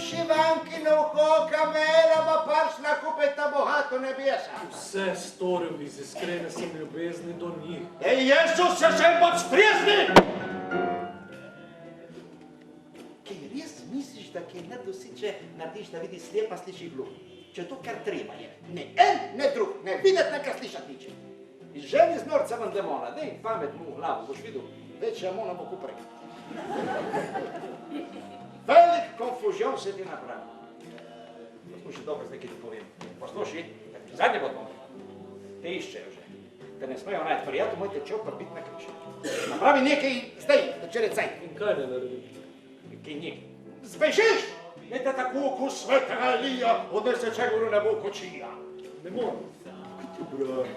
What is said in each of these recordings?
Вишиванки на ухо, камела, ба паршна купета богато небеса. Vse storil iz iskrene sem ljubezni do njih. Ej, Jezus, se sem bod sprijezni! Kaj res misliš, da kaj ne dosiče narediš, da vidi slepa, sliši gluh? Če to kar treba je. Ne en, ne drug, ne videt, ne kar slišat niče. Iz ženi z norca vam demona, dej pamet mu v glavu, boš videl, več jamona bo kuprej. Velik konfuzion se ti napravi. Poslušaj, dobro, zdaj, ki ti povem. Poslušaj, zadnje bo to. Te iščejo že. Te ne smejo najti prijatelj, moj tečev pa biti na križu. Napravi nekaj zdaj, da če recaj. In kaj ne naredi? Kaj nekaj. Zbežiš! Ne te tako ko svetega Elija, odnese čeguru ne bo kočija. Ne morem. Kaj ti brate?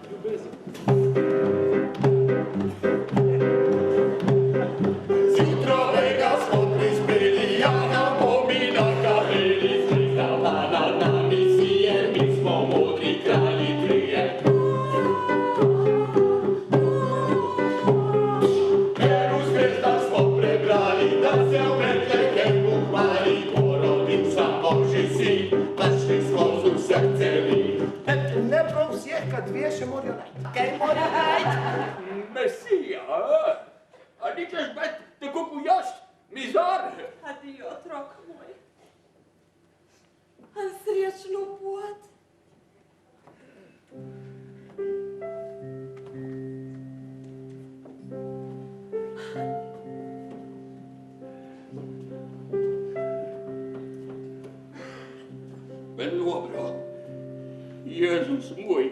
Ljubezen. Zjutraj Gospod prispeli, ja nam pomina kapeli, zrizdala nad nami sije, mi smo modri kralji trije. Ker v zvezdah smo prebrali, da se v Betlehemu hvali, porodil sa Božji sin, prišli smo z vseh celih. Ne prav vseh, kad dve še morajo najti. Kaj mora najti? Mesija, a ničeš biti tako kot jaz, mizar? Adio, otrok moj. A srečno pot. Ben dobro, Jezus moj,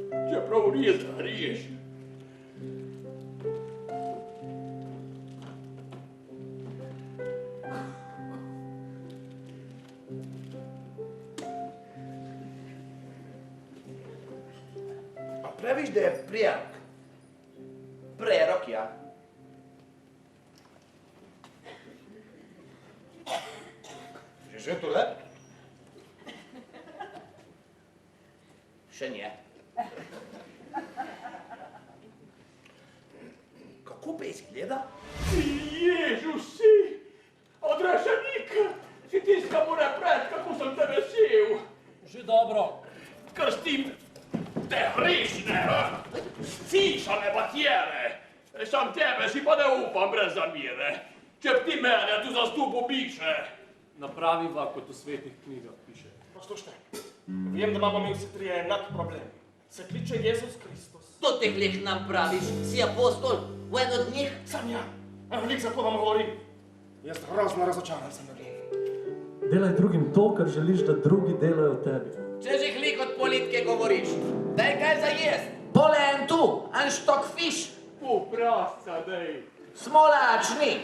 čeprav res riješ. A praviš, da je prerok? Prerok, ja. Že to lep? Še nje. Kako pa izgleda? Ježusi, odrešenik, si tiska mu napred, kako sem te vesel. Že dobro. Krstim te hrešne, stišane batjere. Sam tebe si pa ne upam brez zamire. Če bi ti mene tu zastupu piše. Napraviva, kot v svetih knjigah piše. Poslušajte, vem, da imamo mi vsi trije enak problem. Se kliče Jezus Kristus. To te glih nam praviš, si apostol, v en od njih. Sam ja, veliko za to vam govorim. Jaz grozno razočaran sem nad njim. Delaj drugim to, kar želiš, da drugi delajo tebi. Če že hlik od politike govoriš, daj kaj za jest. Pole en tu, en štok fiš. Poprasca, dej. Smolačni.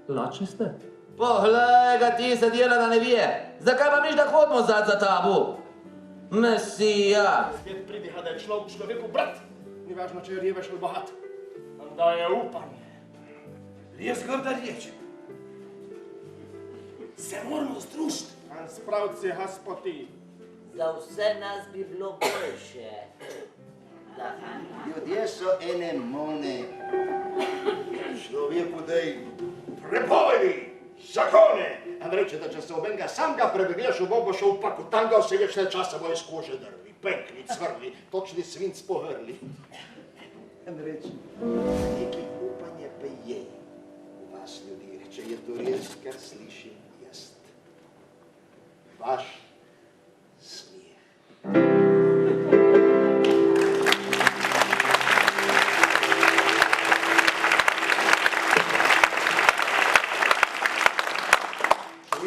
Lačni ste? Poglej ga ti se dela da ne vije. Zakaj pa miš da hodimo zad za tabu? Mesija. Spet pridiha, da je človeku brat. Ni važno, če je rjeveš ali bogat. Da je upanje. Res grda riječ. Se moramo združiti. An spravci gospodi. Za vse nas bi bilo boljše. Da. Ljudje so enemone. Človeku daj prepovedi, zakone. On reče, da če se obenga samega prevedeš, v bo šel pa kutanga, vse večne časa bo iz kože drvi, pekli, cvrli, točni svinc pohrli. On reče, neki upanje pa je v vas ljudi, če je to res, kar slišim jaz. Vaš smijeh.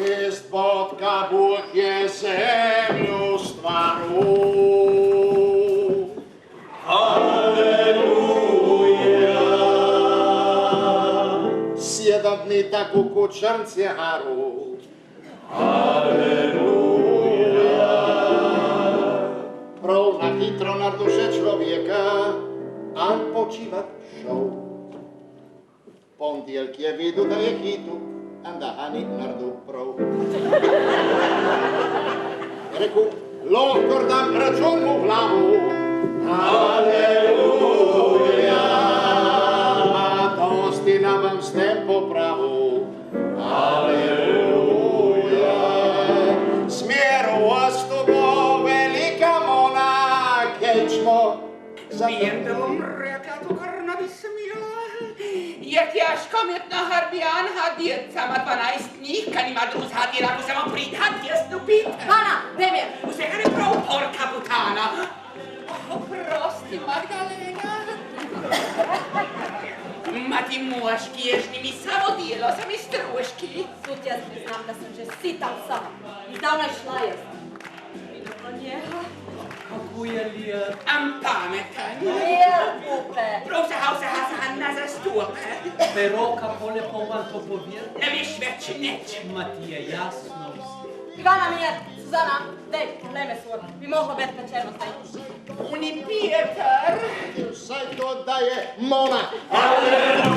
Jest Botka, Bóg je zemlju stvaril. Aleluja! 7 dni tako kot črnce haru. Aleluja! Prav na hitro na duše človeka, an počivat šel. Pondelk je videl, da je hitu, da ga ni naredil prav. Je rekel, lahko dam račun mu v glavu. Aleluja! Ma dosti nam vas to bo velika mona, kećmo za Vem, da bom rekla to, kar ne bi smela. Je težko imeti na Harbjanha dircama 12 njih, kan ima druz hadira, ko samo pridhat stupit. Ana, Demir! Vse, kar je prav por kaputana. Oprosti, Magdalena. Ma ti moški ježni mi samo delo, sami stroški. Tudi jaz priznam, da sem že sita sama. Zdavnaj šla jaz. In do njega? Kako je lijep. Am pametan. Pupe. Prav se hasa Anna zastope. Pero kako lepo vam to povem. Ne veš več nič. Ma ti je jasno vse. Ivana Mir, Suzana, dej, poglej me svoj. Bi moglo biti večerno zdaj. Uni Pieter. Saj to da je mona. Aleluja,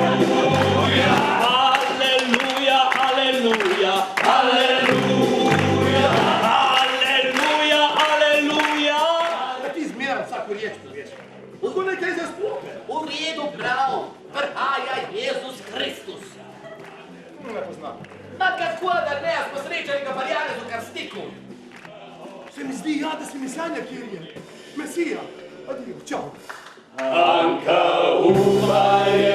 aleluja, aleluja, aleluja, aleluja, aleluja. Da ti zmeram vsako riječ poveš. Lahko nekaj za splohe. V redu, prav, prihaja Jezus Kristus. Ne poznam. Ma kako da ne, smo srečali ga Marjanezu Krstiku. Se mi zdi, ja, da si mi sanja, kjer je. Mesija. Adijo, čau. Anka uvaj